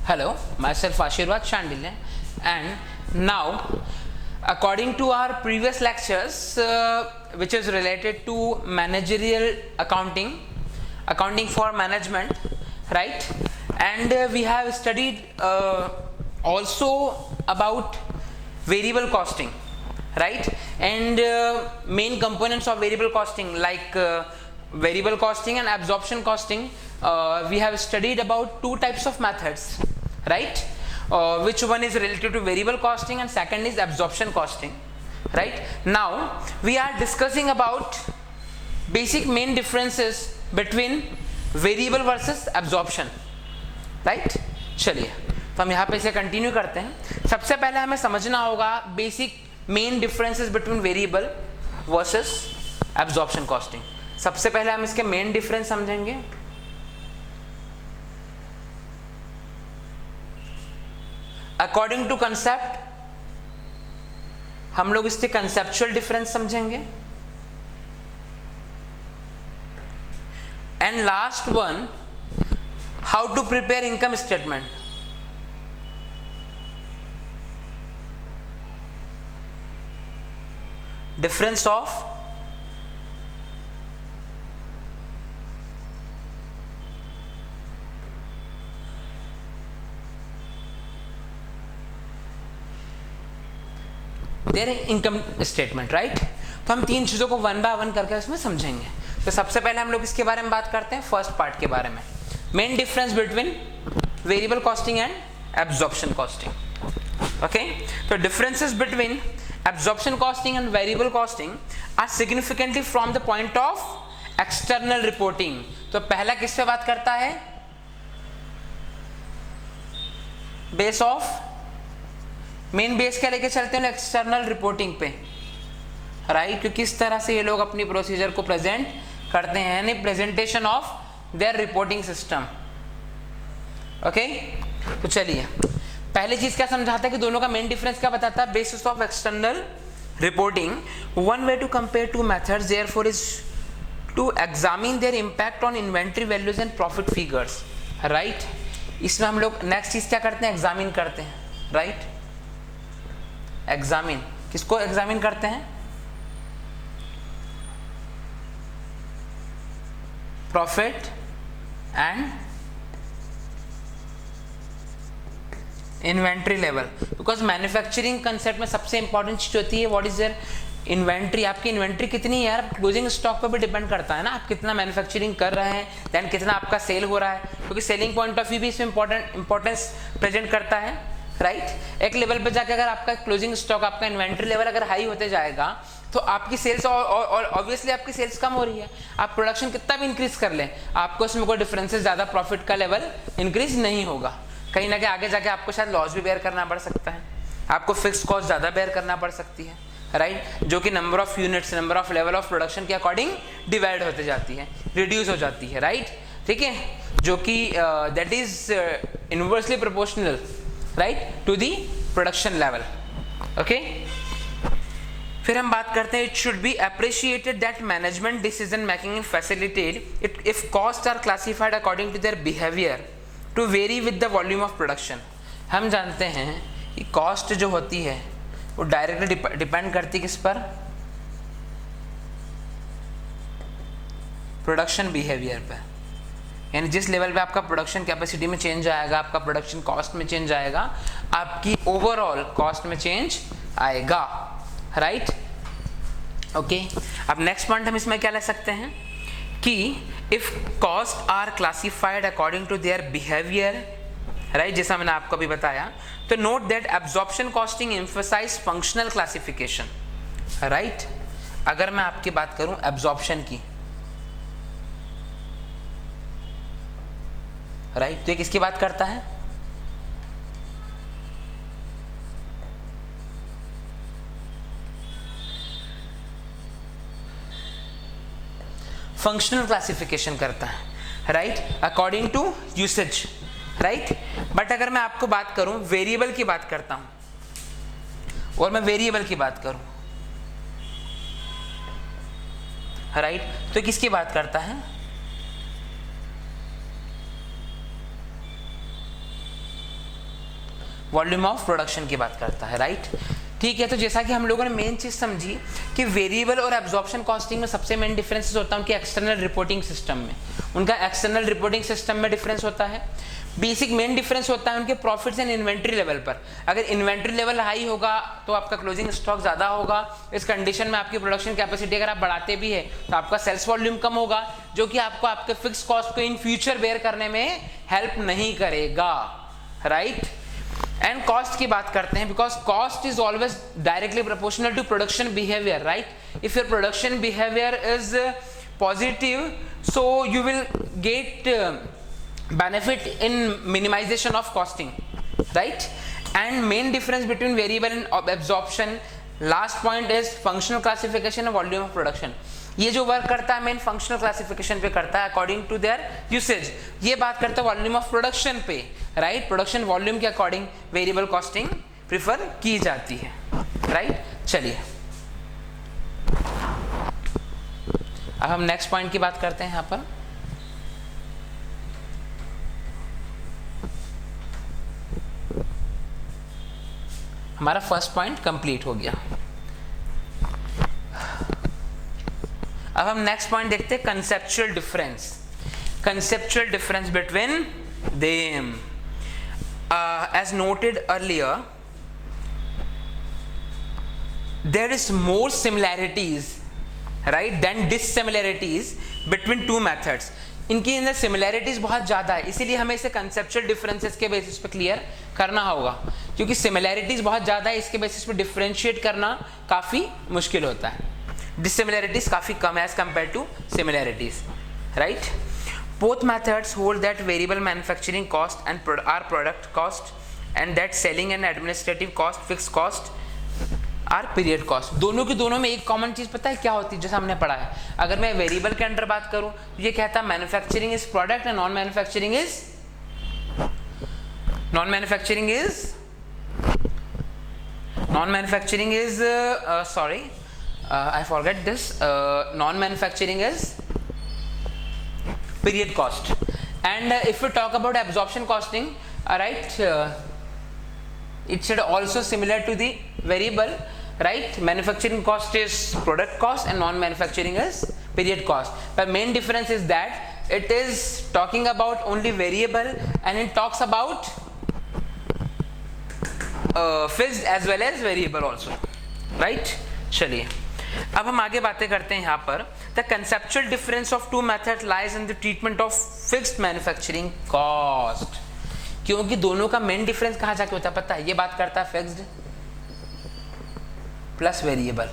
Hello, myself Ashirwad Chandile, and now, according to our previous lectures, which is related to managerial accounting, accounting for management, right? And we have studied also about variable costing, right? And main components of variable costing like variable costing and absorption costing. We have studied about two types of methods, right? Which one is related to variable costing and second is absorption costing, right? Now we are discussing about basic main differences between variable versus absorption, right? चलिए तो हम यहाँ पे इसे continue करते हैं। सबसे पहले हमें समझना होगा basic main differences between variable versus absorption costing. सबसे पहले हम इसके मेन डिफरेंस समझेंगे। अकॉर्डिंग टू कंसेप्ट हम लोग इसके कंसेप्चुअल डिफरेंस समझेंगे, and last one how to prepare income statement. Difference of their income statement, right? तो हम तीन चीजों को वन बाय वन करके इसमें समझेंगे। तो सबसे पहले हम लोग इसके बारे में बात करते हैं, फर्स्ट पार्ट के बारे में, main difference between variable costing and absorption costing. Okay, तो differences between absorption costing and variable costing are significantly from the point of external reporting. तो पहला किस पे बात करता है? बेस ऑफ, मेन बेस क्या लेके चलते हैं? एक्सटर्नल रिपोर्टिंग पे, राइट? क्योंकि किस तरह से ये लोग अपनी प्रोसीजर को प्रेजेंट करते हैं, यानी presentation of their reporting system. Okay, तो चलिए पहली चीज क्या समझाता है कि दोनों का मेन डिफरेंस क्या बताता है? Basis of external reporting, one way to compare two methods therefore is to examine their impact on inventory values and profit figures, right? इसमें हम लोग नेक्स्ट चीज क्या करते हैं? एग्जामिन करते हैं, राइट? एग्जामिन, किसको एग्जामिन करते हैं? Profit and inventory level, because manufacturing concept में सबसे इंपॉर्टेंट चीज होती है व्हाट इज देयर इन्वेंट्री। आपकी इन्वेंट्री कितनी है यार, क्लोजिंग स्टॉक पर भी डिपेंड करता है ना, आप कितना मैन्युफैक्चरिंग कर रहे हैं, देन कितना आपका सेल हो रहा है, क्योंकि सेलिंग पॉइंट ऑफ व्यू भी इसमें इंपॉर्टेंस प्रेजेंट करता है, राइट? एक लेवल पे जाके अगर आपका क्लोजिंग स्टॉक, आपका इन्वेंट्री लेवल अगर हाई होते जाएगा तो आपकी सेल्स और ऑब्वियसली आपकी सेल्स कम हो रही है, आप प्रोडक्शन कितना भी इंक्रीज कर लें आपको इसमें कोई डिफरेंसेस, ज्यादा प्रॉफिट का लेवल इंक्रीज नहीं होगा। कहीं ना कहीं आगे जाके आपको शायद लॉस भी बेयर करना पड़ सकता है, आपको फिक्स कॉस्ट ज्यादा बेयर करना पड़ सकती है, राइट? जो कि number of units, number of level of production के अकॉर्डिंग डिवाइड होते जाती है, रिड्यूस हो जाती है, राइट? ठीक है, जो कि that is inversely proportional, right, to the production level. Okay, फिर हम बात करते हैं, it should be appreciated that management decision making in facilitate it if cost are classified according to their behaviour to vary with the volume of production. हम जानते हैं कि cost जो होती है वो डायरेक्टली डिपेंड करती है किस पर? प्रोडक्शन बिहेवियर पर, यानी जिस लेवल पे आपका प्रोडक्शन कैपेसिटी में चेंज आएगा, आपका प्रोडक्शन कॉस्ट में चेंज आएगा, आपकी ओवरऑल कॉस्ट में चेंज आएगा, राइट? ओके, अब नेक्स्ट पॉइंट हम इसमें क्या ले सकते हैं कि if cost are classified according to their behaviour, right, जैसा मैंने आपको अभी बताया, तो note that absorption costing emphasise functional classification, right? अगर मैं आपकी बात करूं एब्जॉर्प्शन की, राइट, तो ये किसकी बात करता है? फंक्शनल क्लासिफिकेशन करता है, right, according to usage, right? But अगर मैं आपको बात करूं वेरिएबल की बात करता हूं और मैं वेरिएबल की बात करूं, राइट, तो किसकी बात करता है? वॉल्यूम ऑफ प्रोडक्शन की बात करता है, राइट। ठीक है, तो जैसा कि हम लोगों ने मेन चीज समझी कि वेरिएबल और एब्जॉर्प्शन कॉस्टिंग में सबसे मेन डिफरेंसेस होता है उनके एक्सटर्नल रिपोर्टिंग सिस्टम में। उनका एक्सटर्नल रिपोर्टिंग सिस्टम में डिफरेंस होता है। बेसिक मेन डिफरेंस होता है उनके प्रॉफिट्स एंड इन्वेंट्री लेवल पर। अगर इन्वेंट्री लेवल हाई होगा तो आपका क्लोजिंग स्टॉक ज़्यादा होगा। इस कंडीशन में आपकी प्रोडक्शन कैपेसिटी अगर आप बढ़ाते भी है तो आपका सेल्स वॉल्यूम कम होगा, जो कि आपको आपके फिक्स कॉस्ट को इन फ्यूचर बेयर करने में हेल्प नहीं करेगा, राइट। एंड कॉस्ट की बात करते हैं, because cost is always directly proportional to production behaviour, right. If your production behaviour is positive, so you will get benefit in minimization of costing, right? And main difference between variable and absorption, last point is functional classification and volume of production. ये जो work करता है main functional classification पे करता है according to there usage. ये बात करता है वॉल्यूम ऑफ प्रोडक्शन पे, राइट। प्रोडक्शन वॉल्यूम के अकॉर्डिंग वेरिएबल कॉस्टिंग प्रिफर की जाती है, राइट। चलिए अब हम नेक्स्ट पॉइंट की बात करते हैं। यहाँ पर हमारा फर्स्ट पॉइंट कंप्लीट हो गया। अब हम नेक्स्ट पॉइंट देखते हैं, conceptual difference. Conceptual difference between them, as noted earlier, there is more similarities, right, than dissimilarities between two methods. इनकी अंदर सिमिलैरिटीज बहुत ज्यादा है, इसीलिए हमें इसे कंसेप्चुअल डिफरेंसेस के बेसिस पे क्लियर करना होगा, क्योंकि सिमिलैरिटीज बहुत ज्यादा है, इसके बेसिस पे डिफरेंशिएट करना काफी मुश्किल होता है। डिससिमिलैरिटीज काफी कम है as compare to similarities, right. Both methods hold that variable manufacturing cost and are product cost and that selling and administrative cost fix cost are period cost. दोनों की दोनों में एक कॉमन चीज पता है क्या होती है, जैसा हमने पढ़ा है। अगर मैं वेरिएबल के अंडर बात करूं तो ये कहता है manufacturing is product and non manufacturing is sorry, I forget this, non-manufacturing is period cost. And if we talk about absorption costing, right, it should also similar to the variable, right. Manufacturing cost is product cost and non-manufacturing is period cost. But main difference is that it is talking about only variable and it talks about fixed as well as variable also, right. चलिए अब हम आगे बातें करते हैं। यहाँ पर the conceptual difference of two method lies in the treatment of fixed manufacturing cost. क्योंकि दोनों का मेन डिफरेंस कहाँ जाके होता है पता है, ये बात करता है फिक्स्ड प्लस वेरिएबल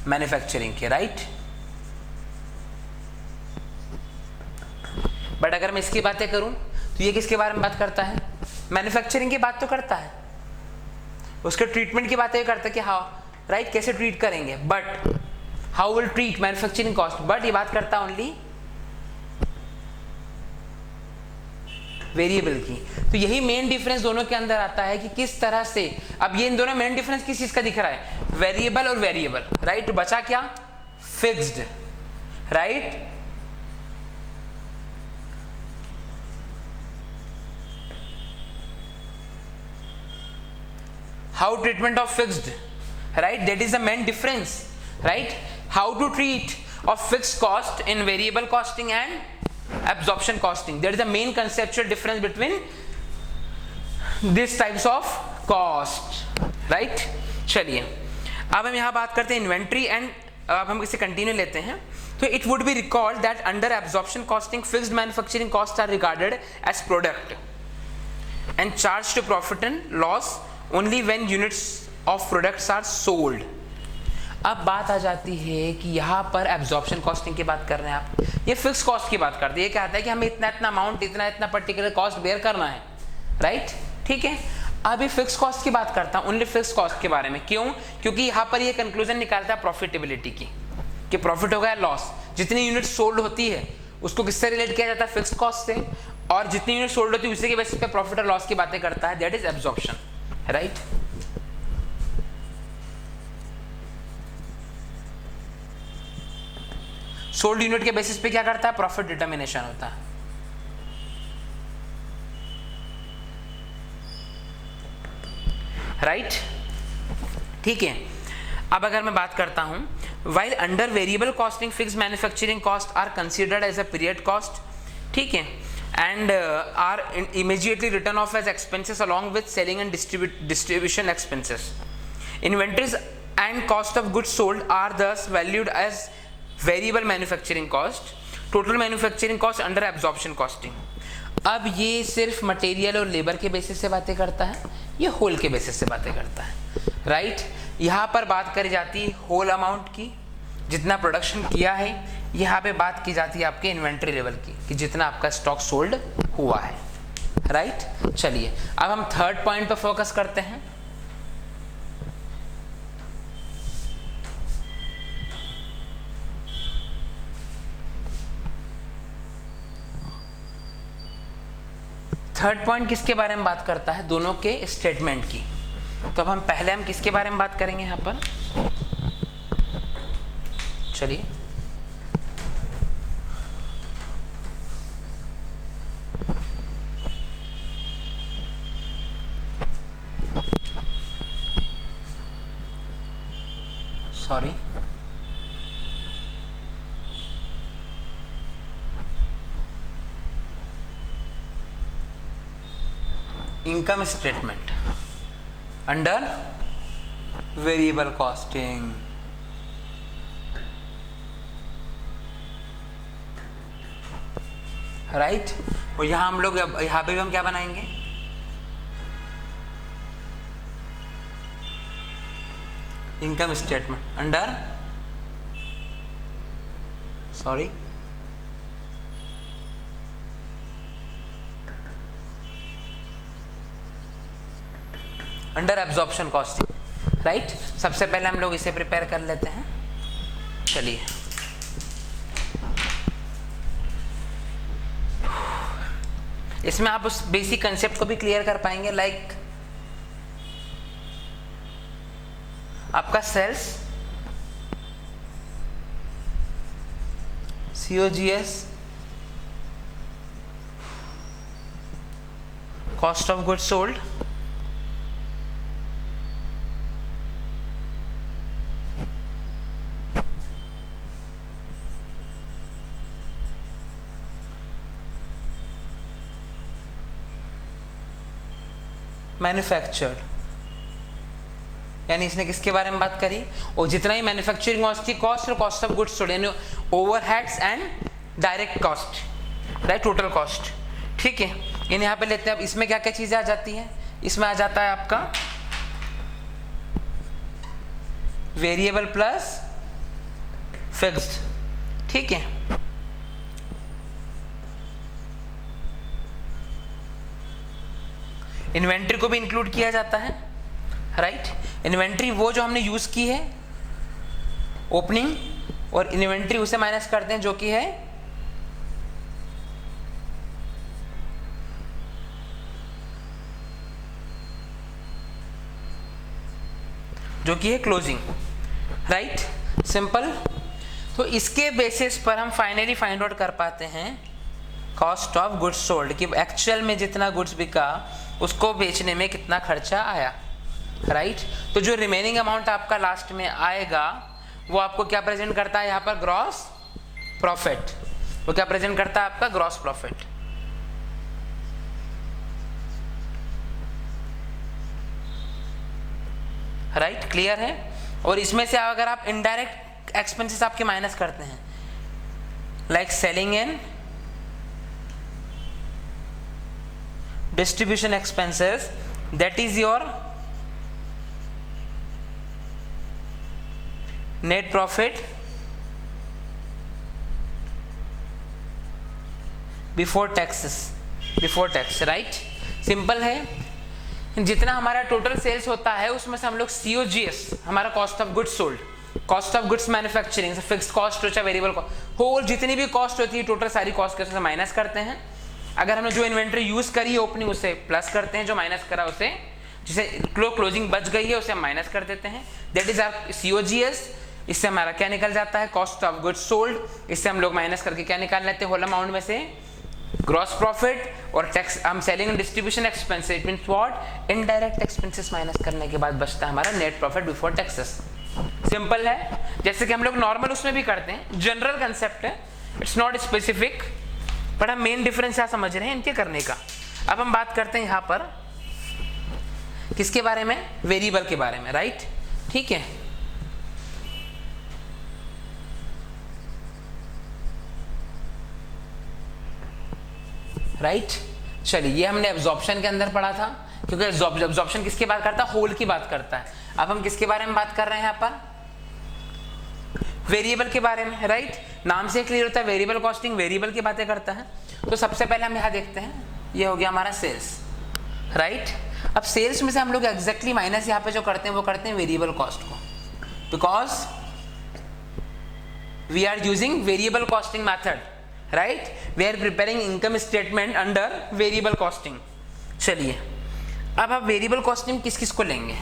मैन्युफैक्चरिंग के, राइट। बट अगर मैं इसकी बातें करूं तो ये किसके बारे में बात करता है, मैन्युफैक्चरिंग की बात तो करता है, उसके ट्रीटमेंट की बातें करता है कि हाँ राइट कैसे ट्रीट करेंगे, but how will treat manufacturing cost, but ये बात करता है ओनली वेरिएबल की। तो यही मेन डिफरेंस दोनों के अंदर आता है कि किस तरह से, अब ये इन दोनों मेन डिफरेंस किस चीज का दिख रहा है, वेरिएबल और वेरिएबल, राइट। बचा क्या, fixed, right. How treatment of fixed, right, that is the main difference, right. How to treat of fixed cost in variable costing and absorption costing, that is the main conceptual difference between these types of cost, right. चलिए अब हम यहाँ बात करते हैं inventory and अब हम इसे कंटिन्यू लेते हैं। तो it would be recalled that under absorption costing fixed manufacturing cost are regarded as product and charged to profit and loss only when units of products are sold। अब बात आ जाती है कि यहाँ पर एब्जॉर्प्शन कॉस्टिंग की बात कर रहे हैं आप, ये फिक्स कॉस्ट की बात करते हैं। ये कहता है कि हमें इतना इतना अमाउंट इतना पर्टिकुलर कॉस्ट बेयर करना है, राइट, ठीक है। अभी फिक्स कॉस्ट की बात करता हूँ, ओनली फिक्स कॉस्ट के बारे में। क्यों, क्योंकि यहाँ पर ये कंक्लूजन निकालता है प्रॉफिटेबिलिटी की, कि प्रॉफिट होगा या लॉस। जितनी यूनिट सोल्ड होती है उसको किससे रिलेट किया जाता है, फिक्स कॉस्ट से, और जितनी यूनिट सोल्ड होती है उसी के बेसिस पे प्रॉफिट और लॉस की बातें करता है, that is absorption, right. Sold unit के बेसिस पे क्या करता है, प्रॉफिट डिटर्मिनेशन होता है। राइट, ठीक है। अब अगर मैं बात करता हूं, while under variable costing fixed manufacturing cost are considered as a period cost, ठीक है, and are immediately written off as expenses along with selling and distribution expenses. Inventories and cost of goods sold are thus valued as variable manufacturing cost. Total manufacturing cost under absorption costing. अब ये सिर्फ material और labour के basis से बातें करता है, ये होल के बेसिस से बातें करता है, राइट। यहाँ पर बात करी जाती है होल अमाउंट की, जितना प्रोडक्शन किया है। यहाँ पे बात की जाती है आपके इन्वेंट्री लेवल की, कि जितना आपका स्टॉक सोल्ड हुआ है, राइट। चलिए अब हम थर्ड पॉइंट पर फोकस करते हैं। थर्ड पॉइंट किसके बारे में बात करता है? दोनों के स्टेटमेंट की। तो अब हम किसके बारे में बात करेंगे यहां पर? चलिए sorry, income statement under variable costing. Right, और यहां हम लोग यहां पे भी हम क्या बनाएंगे? Income statement under, sorry, under absorption costing, right. सबसे पहले हम लोग इसे प्रिपेयर कर लेते हैं। चलिए इसमें आप उस बेसिक कंसेप्ट को भी क्लियर कर पाएंगे, लाइक आपका sales, COGS, cost of goods sold, manufactured, यानी इसने किसके बारे में बात करी? और जितना ही मैन्युफैक्चरिंग कॉस्ट की कॉस्ट और कॉस्ट ऑफ गुड्स सोल्ड, यानी overheads and direct cost, right, total cost, ठीक है। इन यहाँ पे लेते हैं। अब इसमें क्या क्या चीजें आ जाती हैं? इसमें आ जाता है आपका वेरिएबल प्लस फिक्स्ड, ठीक है। इन्वेंट्री को भी इंक्लूड किया जाता है, राइट। इन्वेंट्री वो जो हमने यूज की है ओपनिंग, और इन्वेंट्री उसे माइनस करते हैं जो कि है क्लोजिंग, राइट, सिंपल। तो इसके बेसिस पर हम फाइनली फाइंड आउट कर पाते हैं कॉस्ट ऑफ गुड्स सोल्ड, कि एक्चुअल में जितना गुड्स बिका उसको बेचने में कितना खर्चा आया, राइट। तो जो रिमेनिंग अमाउंट आपका लास्ट में आएगा वो आपको क्या प्रेजेंट करता है यहाँ पर? Gross profit. वो क्या प्रेजेंट करता है? आपका ग्रॉस प्रॉफिट, राइट, क्लियर है। और इसमें से अगर आप इनडायरेक्ट एक्सपेंसेस आपके माइनस करते हैं, like selling and distribution expenses, that is your net profit before taxes, before tax, right। Simple है। जितना हमारा टोटल सेल्स होता है उसमें से हम लोग COGS, हमारा cost of goods sold, cost of goods manufacturing, fixed cost हो चाहे वेरिएबल कॉस्ट, होल जितनी भी कॉस्ट होती है टोटल सारी कॉस्ट के उसमें माइनस करते हैं। अगर हमने जो इन्वेंट्री यूज करी है ओपनिंग उसे प्लस करते हैं, जो माइनस करा उसे, जिसे क्लोजिंग बच गई है उसे हम माइनस कर देते हैं, दैट इज आवर COGS। इससे हमारा क्या निकल जाता है? Cost of goods sold. इससे हम लोग माइनस करके क्या निकाल लेते हैं? होल अमाउंट में से ग्रॉस प्रॉफिट और टैक्स, हम selling and distribution expense, it means what, indirect expenses minus करने के बाद बचता है हमारा net profit before taxes. Simple है, जैसे कि हम लोग नॉर्मल उसमें भी करते हैं, जनरल कंसेप्ट है, इट्स नॉट स्पेसिफिक, बट हम मेन डिफरेंस यहाँ समझ रहे हैं इनके करने का। अब हम बात करते हैं यहाँ पर किसके बारे में, वेरिएबल के बारे में, राइट, ठीक है। राइट, चलिए ये हमने एब्जॉर्प्शन के अंदर पढ़ा था, क्योंकि एब्जॉर्प्शन किसकी बात करता है, होल की बात करता है। अब हम किसके बारे में बात कर रहे हैं यहाँ पर, वेरिएबल के बारे में, राइट। नाम से क्लियर होता है, वेरिएबल कॉस्टिंग वेरिएबल की बातें करता है। तो सबसे पहले हम यहाँ देखते हैं, ये हो गया हमारा सेल्स, राइट। अब सेल्स में से हम लोग एग्जैक्टली माइनस यहाँ पे जो करते हैं वो करते हैं वेरिएबल कॉस्ट को, because we are using variable costing method, right, we are preparing income statement under variable costing. चलिए अब आप वेरिएबल कॉस्टिंग किस किस को लेंगे,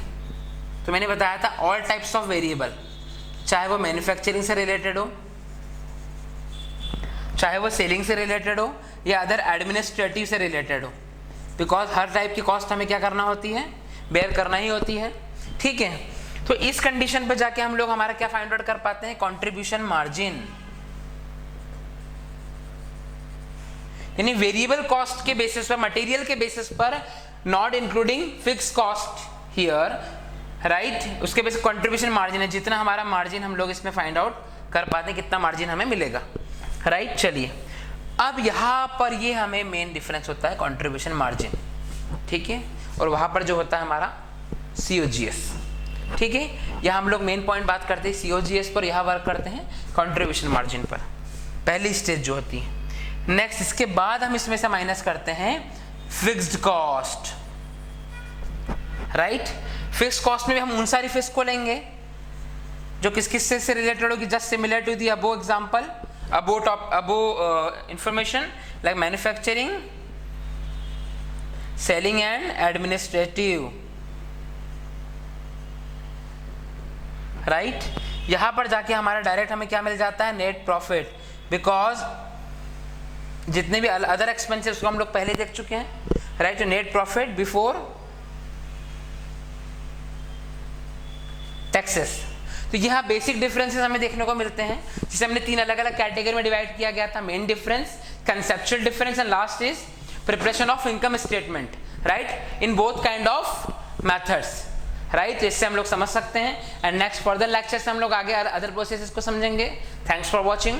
तो मैंने बताया था ऑल टाइप्स ऑफ वेरिएबल, चाहे वो मैन्युफैक्चरिंग से रिलेटेड हो, चाहे वो सेलिंग से रिलेटेड हो, या अदर एडमिनिस्ट्रेटिव से रिलेटेड हो, बिकॉज हर टाइप की कॉस्ट हमें क्या करना होती है, बेयर करना ही होती है, ठीक है। तो इस कंडीशन पर जाके हम लोग हमारा क्या फाइंड आउट कर पाते हैं, कंट्रीब्यूशन मार्जिन, यानी वेरिएबल कॉस्ट के बेसिस पर, मटेरियल के बेसिस पर, not including fix cost here, right, उसके बेसिस कंट्रीब्यूशन मार्जिन है, जितना हमारा मार्जिन हम लोग इसमें फाइंड आउट कर पाते हैं कितना मार्जिन हमें मिलेगा, राइट। चलिए अब यहाँ पर ये हमें मेन डिफरेंस होता है कंट्रीब्यूशन मार्जिन, ठीक है, और वहाँ पर जो होता है हमारा COGS, ठीक है। यहाँ हम लोग मेन पॉइंट बात करते हैं COGS पर, यहाँ वर्क करते हैं कंट्रीब्यूशन मार्जिन पर, पहली स्टेज जो होती है। नेक्स्ट इसके बाद हम इसमें से माइनस करते हैं fixed cost, right. Fix cost में भी हम उन सारी फिक्स को लेंगे जो किस किस से रिलेटेड होगी, just similar to the above example, above information like manufacturing, selling and administrative, right. यहां पर जाके हमारा डायरेक्ट हमें क्या मिल जाता है, नेट प्रॉफिट, बिकॉज जितने भी अदर एक्सपेंसेस को हम लोग पहले देख चुके हैं, right. Net profit before taxes. तो यहाँ बेसिक डिफरेंसेस हमें देखने को मिलते हैं, जिसे हमने 3 अलग अलग कैटेगरी में डिवाइड किया गया था, main difference, conceptual difference and last is preparation of income statement, right, in both kind of methods, right. इससे हम लोग समझ सकते हैं, एंड नेक्स्ट फर्दर लेक्चर से हम लोग आगे अदर प्रोसेसेस को समझेंगे। Thanks for watching.